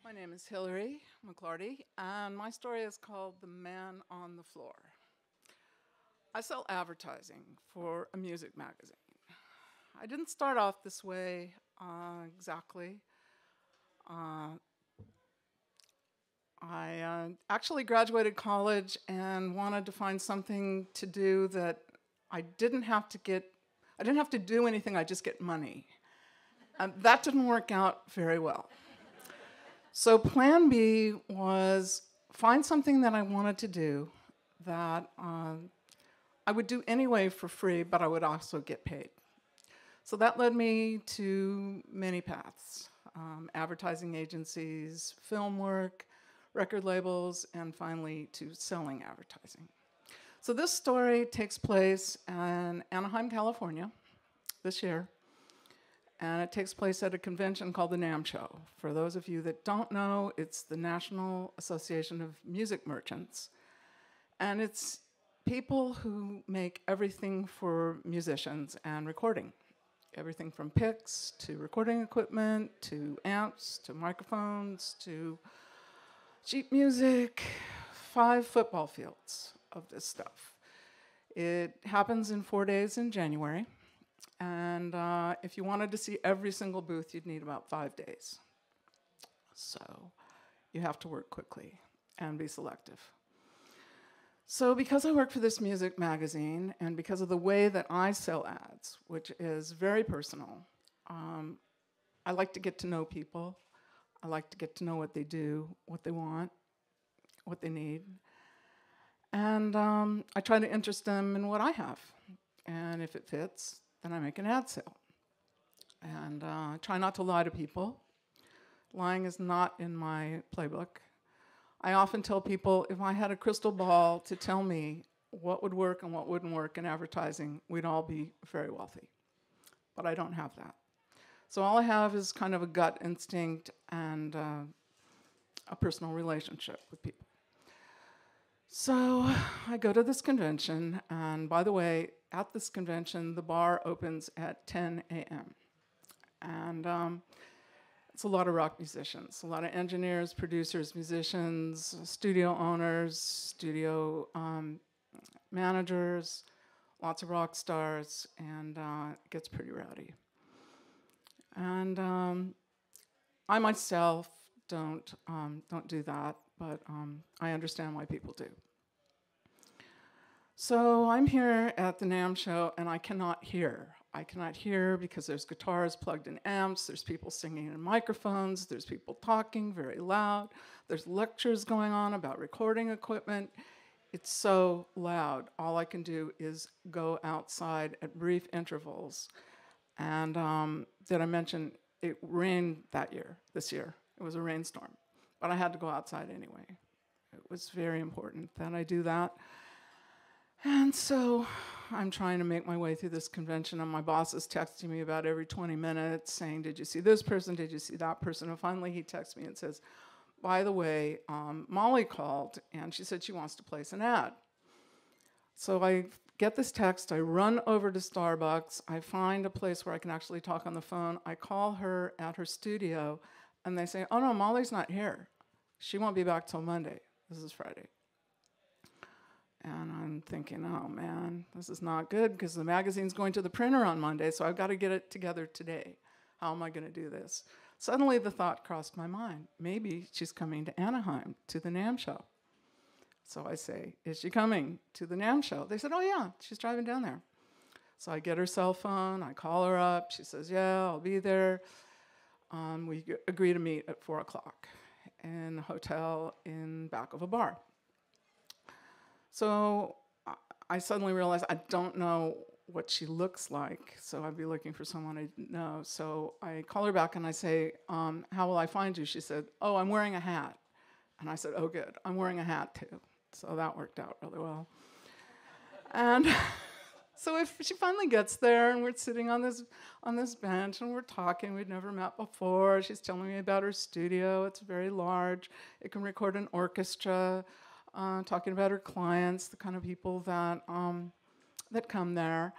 My name is Hillorie McLarty, and my story is called The Man on the Floor. I sell advertising for a music magazine. I didn't start off this way exactly. Uh, I actually graduated college and wanted to find something to do that I didn't have to get, I didn't have to do anything, I just get money. And that didn't work out very well. So plan B was find something that I wanted to do that I would do anyway for free, but I would also get paid. So that led me to many paths, advertising agencies, film work, record labels, and finally to selling advertising. So this story takes place in Anaheim, California this year. And it takes place at a convention called the NAMM Show. For those of you that don't know, it's the National Association of Music Merchants. And it's people who make everything for musicians and recording. Everything from picks to recording equipment, to amps, to microphones, to sheet music, 5 football fields of this stuff. It happens in 4 days in January. And if you wanted to see every single booth, you'd need about 5 days. So you have to work quickly and be selective. So because I work for this music magazine and because of the way that I sell ads, which is very personal, I like to get to know people. I like to get to know what they do, what they want, what they need. And I try to interest them in what I have. And if it fits, then I make an ad sale. And try not to lie to people. Lying is not in my playbook. I often tell people if I had a crystal ball to tell me what would work and what wouldn't work in advertising, we'd all be very wealthy. But I don't have that. So all I have is kind of a gut instinct and a personal relationship with people. So I go to this convention, and by the way, at this convention, the bar opens at 10 a.m. And it's a lot of rock musicians, a lot of engineers, producers, musicians, studio owners, studio managers, lots of rock stars, and it gets pretty rowdy. And I myself don't do that, but I understand why people do. So I'm here at the NAMM Show, and I cannot hear. I cannot hear because there's guitars plugged in amps, there's people singing in microphones, there's people talking very loud, there's lectures going on about recording equipment. It's so loud. All I can do is go outside at brief intervals. And did I mention it rained this year? It was a rainstorm. But I had to go outside anyway. It was very important that I do that. And so I'm trying to make my way through this convention, and my boss is texting me about every 20 minutes saying, did you see this person? Did you see that person? And finally he texts me and says, by the way, Molly called, and she said she wants to place an ad. So I get this text, I run over to Starbucks, I find a place where I can actually talk on the phone, I call her at her studio, and they say, oh no, Molly's not here. She won't be back till Monday. This is Friday. And I'm thinking, oh man, this is not good because the magazine's going to the printer on Monday, so I've got to get it together today. How am I going to do this? Suddenly the thought crossed my mind, maybe she's coming to Anaheim to the NAMM Show. So I say, is she coming to the NAMM Show? They said, oh yeah, she's driving down there. So I get her cell phone, I call her up, she says, yeah, I'll be there. We agree to meet at 4 o'clock in a hotel in back of a bar. So I suddenly realized I don't know what she looks like, so I'd be looking for someone I didn't know. So I call her back and I say, how will I find you? She said, oh, I'm wearing a hat. And I said, oh good, I'm wearing a hat too. So that worked out really well. And so if she finally gets there and we're sitting on this bench and we're talking, we'd never met before. She's telling me about her studio. It's very large. It can record an orchestra, talking about her clients, the kind of people that that come there.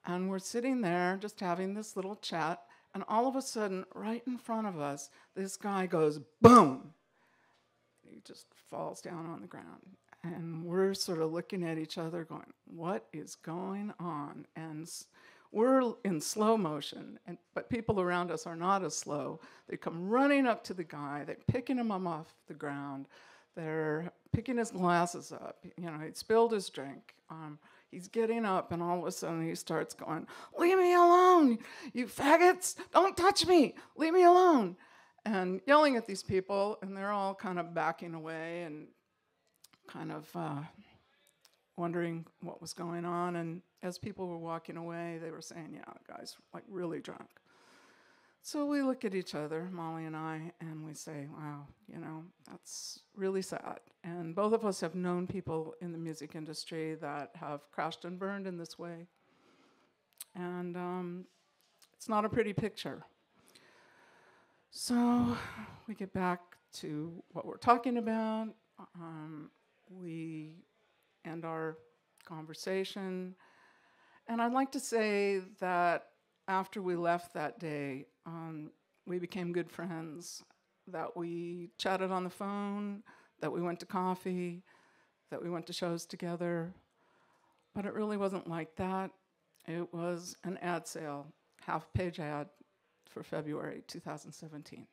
And we're sitting there just having this little chat. And all of a sudden, right in front of us, this guy goes, boom! He just falls down on the ground. And we're sort of looking at each other going, what is going on? And we're in slow motion, but people around us are not as slow. They come running up to the guy. They're picking him up off the ground. They're picking his glasses up. You know, he'd spilled his drink. He's getting up, and all of a sudden he starts going, leave me alone, you faggots. Don't touch me. Leave me alone. And yelling at these people, and they're all kind of backing away and kind of wondering what was going on. And as people were walking away, they were saying, yeah, the guy's like really drunk. So we look at each other, Molly and I, and we say, wow, you know, that's really sad. And both of us have known people in the music industry that have crashed and burned in this way. And it's not a pretty picture. So we get back to what we're talking about. We end our conversation. And I'd like to say that after we left that day, we became good friends, that we chatted on the phone, that we went to coffee, that we went to shows together. But it really wasn't like that. It was an ad sale, half-page ad for February 2017.